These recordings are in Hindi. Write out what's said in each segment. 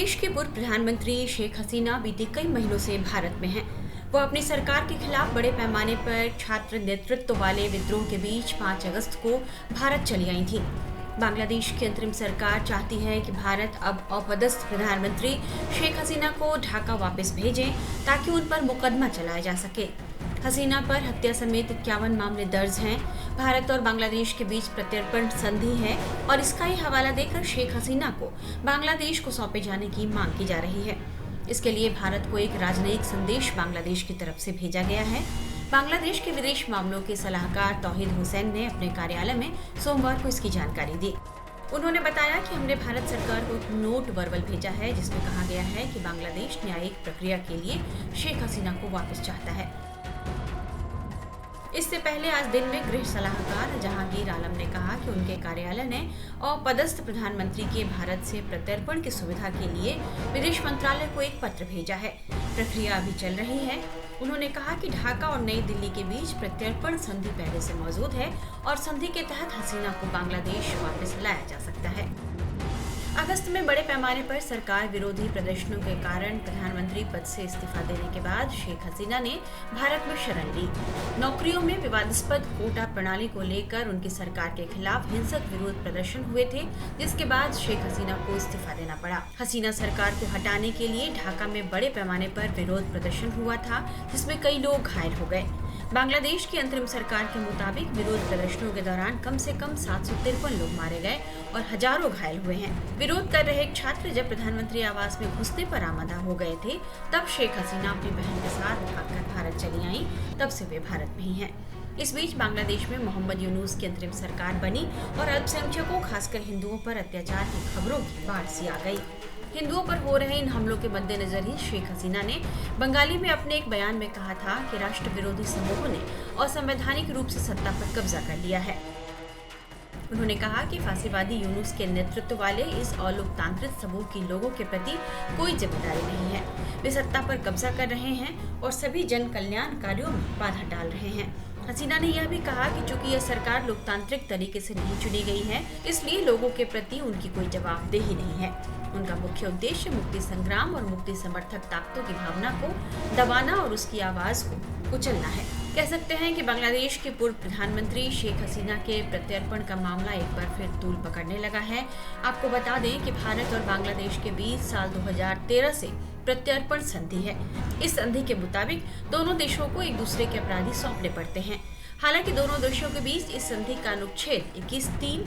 बांग्लादेश के पूर्व प्रधानमंत्री शेख हसीना बीते कई महीनों से भारत में हैं। वो अपनी सरकार के खिलाफ बड़े पैमाने पर छात्र नेतृत्व वाले विद्रोह के बीच 5 अगस्त को भारत चली आई थी। बांग्लादेश की अंतरिम सरकार चाहती है कि भारत अब अपदस्थ प्रधानमंत्री शेख हसीना को ढाका वापस भेजे ताकि उन पर मुकदमा चलाया जा सके। हसीना पर हत्या समेत 51 मामले दर्ज हैं। भारत और बांग्लादेश के बीच प्रत्यर्पण संधि है और इसका ही हवाला देकर शेख हसीना को बांग्लादेश को सौंपे जाने की मांग की जा रही है। इसके लिए भारत को एक राजनयिक संदेश बांग्लादेश की तरफ से भेजा गया है। बांग्लादेश के विदेश मामलों के सलाहकार तौहीद हुसैन ने अपने कार्यालय में सोमवार को इसकी जानकारी दी। उन्होंने बताया कि हमने भारत सरकार को एक नोट वर्बल भेजा है जिसमें कहा गया है कि बांग्लादेश न्यायिक प्रक्रिया के लिए शेख हसीना को वापस चाहता है। इससे पहले आज दिन में गृह सलाहकार जहांगीर आलम ने कहा कि उनके कार्यालय ने अपदस्थ प्रधानमंत्री के भारत से प्रत्यर्पण की सुविधा के लिए विदेश मंत्रालय को एक पत्र भेजा है। प्रक्रिया अभी चल रही है। उन्होंने कहा कि ढाका और नई दिल्ली के बीच प्रत्यर्पण संधि पहले से मौजूद है और संधि के तहत हसीना को बांग्लादेश वापस लाया जा सकता है। अगस्त में बड़े पैमाने पर सरकार विरोधी प्रदर्शनों के कारण प्रधानमंत्री पद से इस्तीफा देने के बाद शेख हसीना ने भारत में शरण ली। नौकरियों में विवादास्पद कोटा प्रणाली को लेकर उनकी सरकार के खिलाफ हिंसक विरोध प्रदर्शन हुए थे, जिसके बाद शेख हसीना को इस्तीफा देना पड़ा। हसीना सरकार को हटाने के लिए ढाका में बड़े पैमाने पर विरोध प्रदर्शन हुआ था, जिसमें कई लोग घायल हो गए। बांग्लादेश की अंतरिम सरकार के मुताबिक विरोध प्रदर्शनों के दौरान कम से कम 753 लोग मारे गए और हजारों घायल हुए हैं। विरोध कर रहे एक छात्र जब प्रधानमंत्री आवास में घुसने पर आमदा हो गए थे, तब शेख हसीना अपनी बहन के साथ भागकर भारत चली आई। तब से वे भारत में ही हैं। इस बीच बांग्लादेश में मोहम्मद यूनुस की अंतरिम सरकार बनी और अल्पसंख्यकों खासकर हिंदुओं पर अत्याचार की खबरों की बाढ़ सी आ गई। हिंदुओं पर हो रहे इन हमलों के मद्देनजर ही शेख हसीना ने बंगाली में अपने एक बयान में कहा था कि राष्ट्र विरोधी समूहों ने असंवैधानिक रूप से सत्ता पर कब्जा कर लिया है। उन्होंने कहा कि फांसीवादी यूनुस के नेतृत्व वाले इस अलोकतांत्रिक समूह के लोगों के प्रति कोई जिम्मेदारी नहीं है। वे सत्ता पर कब्जा कर रहे हैं और सभी जन कल्याण कार्यों में बाधा डाल रहे हैं। हसीना ने यह भी कहा कि चूंकि यह सरकार लोकतांत्रिक तरीके से नहीं चुनी गई है, इसलिए लोगों के प्रति उनकी कोई जवाबदेही नहीं है। उनका मुख्य उद्देश्य मुक्ति संग्राम और मुक्ति समर्थक ताकतों की भावना को दबाना और उसकी आवाज को कुचलना है। कह सकते हैं कि बांग्लादेश के पूर्व प्रधानमंत्री शेख हसीना के प्रत्यर्पण का मामला एक बार फिर तूल पकड़ने लगा है। आपको बता दें कि भारत और बांग्लादेश के बीच साल 2013 से प्रत्यर्पण संधि है। इस संधि के मुताबिक दोनों देशों को एक दूसरे के अपराधी सौंपने पड़ते हैं। हालांकि दोनों देशों के बीच इस संधि का अनुच्छेद 21(3)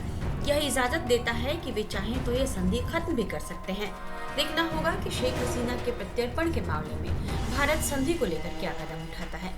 यह इजाजत देता है कि वे चाहें तो यह संधि खत्म भी कर सकते हैं। देखना होगा कि शेख हसीना के प्रत्यर्पण के मामले में भारत संधि को लेकर क्या कदम उठाता है।